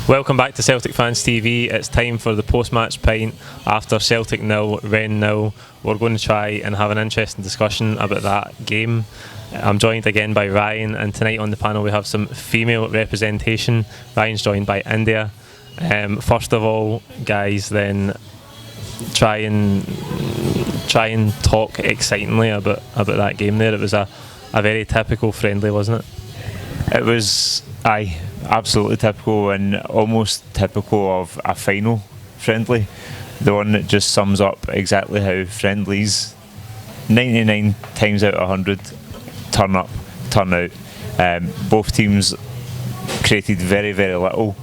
Welcome back to Celtic Fans TV. It's time for the post-match pint after Celtic 0, Rennes 0. We're going to try and have an interesting discussion about that game. I'm joined again by Ryan, and tonight on the panel we have some female representation. Ryan's joined by India. First of all, guys, then try and talk excitingly about that game there. It was a very typical friendly, wasn't it? It was, absolutely typical, and almost typical of a final friendly. The one that just sums up exactly how friendlies 99 times out of 100 turn up, turn out. Both teams created very, very little.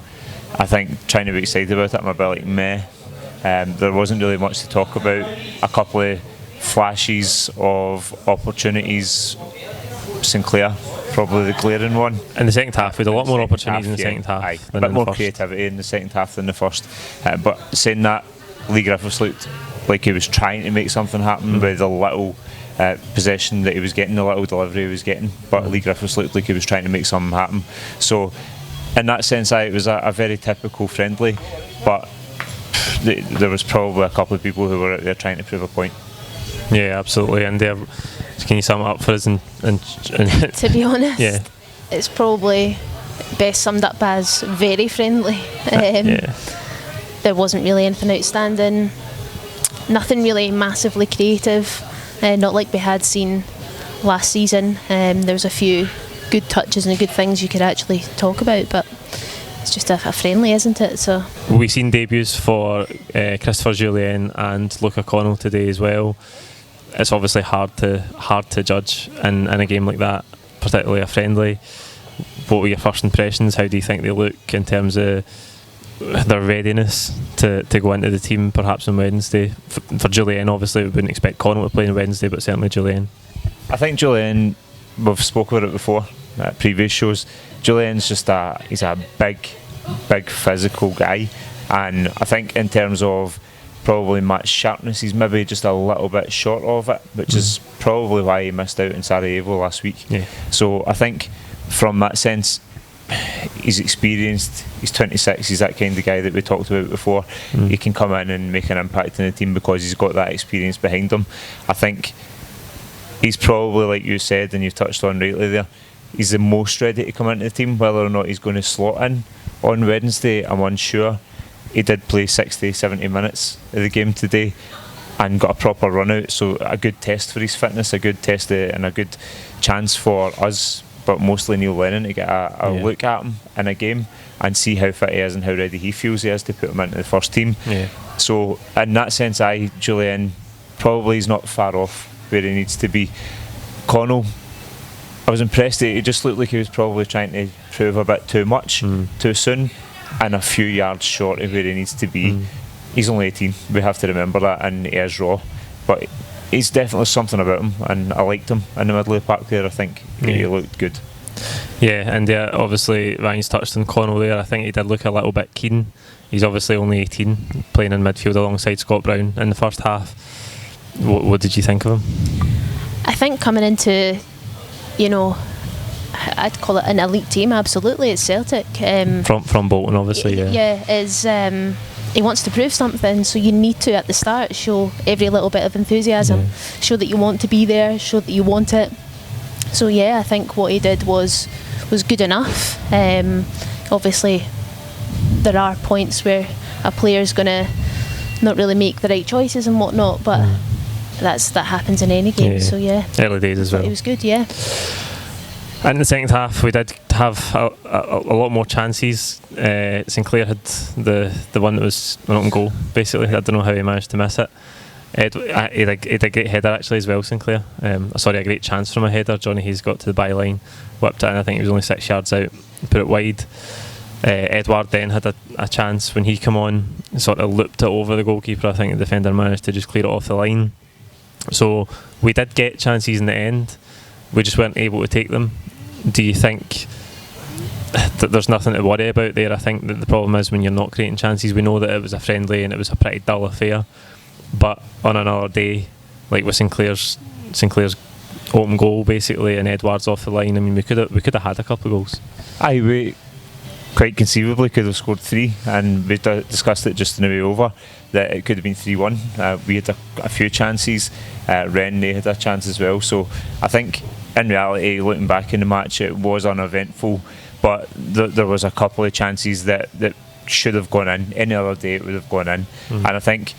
I think trying to be excited about it, I'm a bit like meh. There wasn't really much to talk about. A couple of flashes of opportunities. Sinclair, probably the glaring one. In the second half, we had a lot more opportunities in the second half. A bit more creativity in the second half than the first. But saying that, Lee Griffiths looked like he was trying to make something happen with the little possession that he was getting, the little delivery he was getting. But Lee Griffiths looked like he was trying to make something happen. So, in that sense, it was a very typical friendly. But there was probably a couple of people who were out there trying to prove a point. Yeah, absolutely. And can you sum it up for us? And to be honest, yeah, it's probably best summed up as very friendly. There wasn't really anything outstanding, nothing really massively creative, not like we had seen last season. There was a few good touches and good things you could actually talk about, but it's just a friendly, isn't it? So we've seen debuts for Christopher Jullien and Luca Connell today as well. It's obviously hard to judge in a game like that, particularly a friendly. What were your first impressions? How do you think they look in terms of their readiness to go into the team perhaps on Wednesday? For Jullien, obviously we wouldn't expect Connell to play on Wednesday, but certainly Jullien. I think Jullien, we've spoken about it before at previous shows. Jullien's just he's a big physical guy, and I think in terms of probably match sharpness, he's maybe just a little bit short of it, which is probably why he missed out in Sarajevo last week. Yeah. So I think from that sense, he's experienced, he's 26, he's that kind of guy that we talked about before. He can come in and make an impact in the team because he's got that experience behind him. I think he's probably, like you said and you've touched on rightly there, he's the most ready to come into the team. Whether or not he's going to slot in on Wednesday, I'm unsure. He did play 60, 70 minutes of the game today and got a proper run out, so a good test for his fitness, a good test and a good chance for us, but mostly Neil Lennon, to get a look at him in a game and see how fit he is and how ready he feels he is to put him into the first team. So in that sense, Jullien probably is not far off where he needs to be. Connell, I was impressed. He just looked like he was probably trying to prove a bit too much too soon, and a few yards short of where he needs to be. He's only 18, we have to remember that, and he is raw, but he's definitely something about him, and I liked him in the middle of the park there. I think he looked good. Yeah, and obviously Ryan's touched on Connell there. I think he did look a little bit keen. He's obviously only 18, playing in midfield alongside Scott Brown in the first half. What did you think of him? I think coming into, I'd call it an elite team, absolutely. It's Celtic. From Bolton, obviously, He wants to prove something, so you need to, at the start, show every little bit of enthusiasm. Show that you want to be there, show that you want it. So I think what he did was good enough. Obviously, there are points where a player's going to not really make the right choices and whatnot, but that happens in any game. So early days as well. It was good, In the second half, we did have a lot more chances. Sinclair had the one that was an open goal, basically. I don't know how he managed to miss it. He had a great header actually as well, Sinclair. A great chance from a header. Johnny Hayes got to the byline, whipped it in. I think he was only 6 yards out, put it wide. Edouard then had a chance when he came on, sort of looped it over the goalkeeper. I think the defender managed to just clear it off the line. So we did get chances in the end, we just weren't able to take them. Do you think that there's nothing to worry about there? I think that the problem is when you're not creating chances. We know that it was a friendly and it was a pretty dull affair, but on another day, like with Sinclair's open goal basically and Edouard's off the line, I mean we could have had a couple of goals. quite conceivably could have scored 3, and we discussed it just on the way over that it could have been 3-1. We had a few chances. Rennes, they had a chance as well. So I think in reality, looking back in the match, it was uneventful, but there was a couple of chances that should have gone in. Any other day it would have gone in. And I think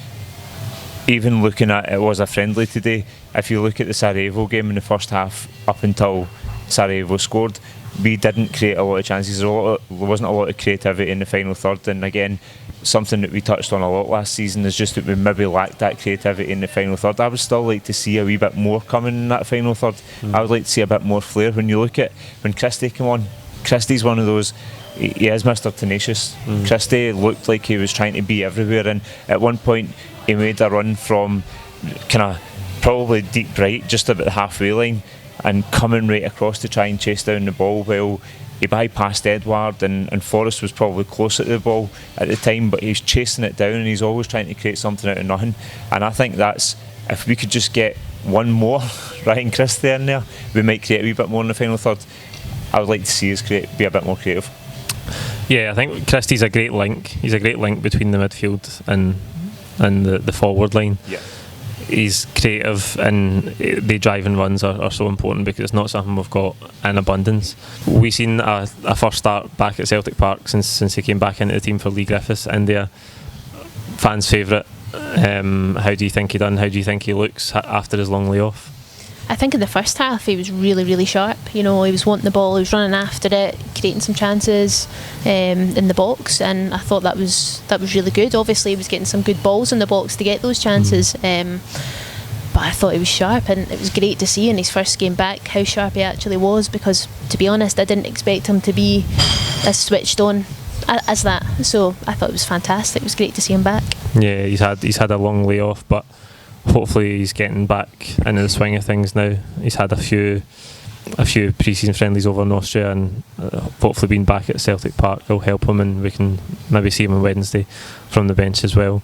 even looking at it was a friendly today, if you look at the Sarajevo game in the first half up until Sarajevo scored, we didn't create a lot of chances. There wasn't a lot of creativity in the final third, and again, something that we touched on a lot last season is just that we maybe lacked that creativity in the final third. I would still like to see a wee bit more coming in that final third. I would like to see a bit more flair. When you look at when Christie came on, Christie's one of those, he is Mr. Tenacious. Christie looked like he was trying to be everywhere, and at one point he made a run from kind of probably deep right, just about the halfway line, and coming right across to try and chase down the ball. Well, he bypassed Edward, and Forrest was probably closer to the ball at the time, but he's chasing it down and he's always trying to create something out of nothing. And I think that's, if we could just get one more Ryan Christie in there, we might create a wee bit more in the final third. I would like to see us be a bit more creative. Yeah, I think Christie's a great link. He's a great link between the midfield and the forward line. Yeah. He's creative, and the driving runs are so important because it's not something we've got in abundance. We've seen a first start back at Celtic Park since he came back into the team for Lee Griffiths, India. Fans' favourite. How do you think he done? How do you think he looks after his long layoff? I think in the first half he was really, really sharp. You know, he was wanting the ball, he was running after it, creating some chances in the box, and I thought that was really good. Obviously he was getting some good balls in the box to get those chances, but I thought he was sharp, and it was great to see in his first game back how sharp he actually was, because to be honest I didn't expect him to be as switched on as that. So I thought it was fantastic. It was great to see him back. Yeah, he's had a long layoff, but hopefully he's getting back into the swing of things now. He's had a few pre-season friendlies over in Austria, and hopefully being back at Celtic Park will help him, and we can maybe see him on Wednesday from the bench as well.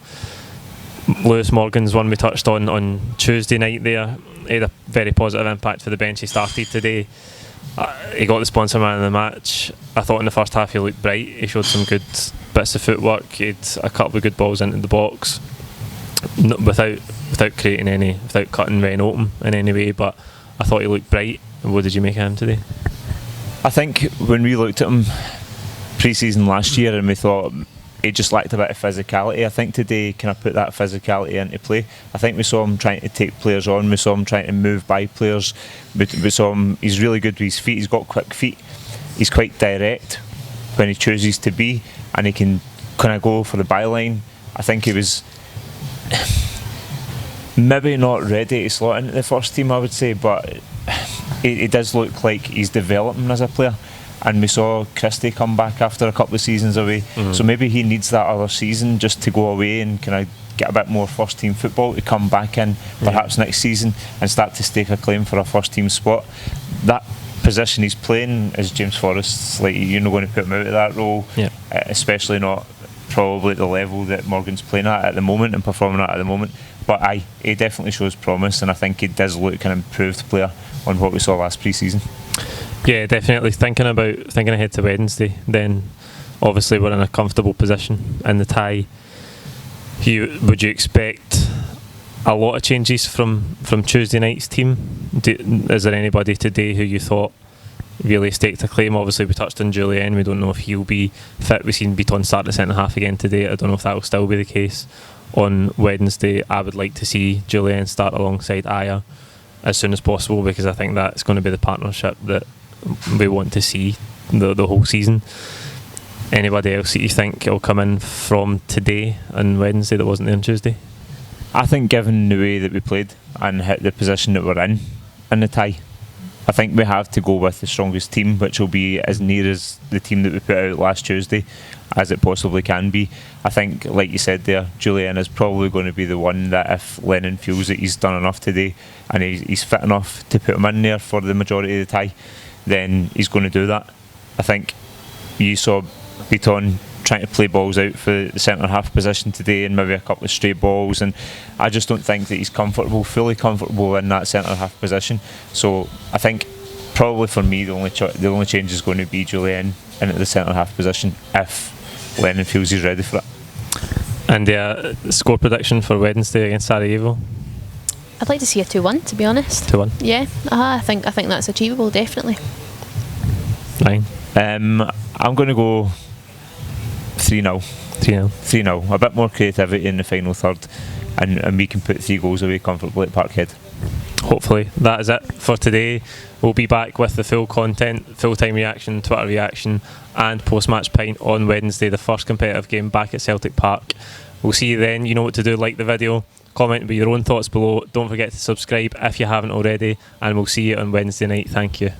Lewis Morgan's one we touched on Tuesday night there. He had a very positive impact for the bench. He started today. He got the sponsor man of the match. I thought in the first half he looked bright. He showed some good bits of footwork. He had a couple of good balls into the box, without creating any, without cutting Rennes open in any way, but I thought he looked bright. What did you make of him today? I think when we looked at him pre-season last year and we thought he just lacked a bit of physicality, I think today kind of put that physicality into play. I think we saw him trying to take players on, we saw him trying to move by players, we saw him, he's really good with his feet, he's got quick feet, he's quite direct when he chooses to be, and he can kind of go for the byline. I think he was maybe not ready to slot into the first team, I would say, but he does look like he's developing as a player. And we saw Christie come back after a couple of seasons away, so maybe he needs that other season just to go away and kind of get a bit more first team football to come back in perhaps next season and start to stake a claim for a first team spot. That position he's playing is James Forrest's, like, you're not going to put him out of that role, especially not probably at the level that Morgan's playing at the moment and performing at the moment. But he definitely shows promise, and I think he does look an improved player on what we saw last pre-season. Yeah, definitely. Thinking ahead to Wednesday, then obviously we're in a comfortable position in the tie. Would you expect a lot of changes from Tuesday night's team? Is there anybody today who you thought really staked a claim? Obviously we touched on Julian, we don't know if he'll be fit. We've seen Beaton start the centre half again today. I don't know if that will still be the case on Wednesday. I would like to see Julian start alongside Aya as soon as possible, because I think that's going to be the partnership that we want to see the whole season. Anybody else that you think will come in from today and Wednesday that wasn't there on Tuesday? I think given the way that we played and hit the position that we're in the tie, I think we have to go with the strongest team, which will be as near as the team that we put out last Tuesday as it possibly can be. I think, like you said there, Julian is probably going to be the one that if Lennon feels that he's done enough today and he's fit enough to put him in there for the majority of the tie, then he's going to do that. I think you saw Beaton trying to play balls out for the centre half position today, and maybe a couple of stray balls, and I just don't think that he's fully comfortable in that centre half position. So I think probably for me the only change is going to be Julian into the centre half position if Lennon feels he's ready for it. And score prediction for Wednesday against Sarajevo? I'd like to see a 2-1, to be honest. 2-1. Yeah, I think that's achievable, definitely. Fine. I'm going to go 3-0. 3-0. 3-0. A bit more creativity in the final third, and we can put 3 goals away comfortably at Parkhead. Hopefully. That is it for today. We'll be back with the full content, full-time reaction, Twitter reaction and post-match pint on Wednesday, the first competitive game back at Celtic Park. We'll see you then. You know what to do. Like the video, comment with your own thoughts below. Don't forget to subscribe if you haven't already, and we'll see you on Wednesday night. Thank you.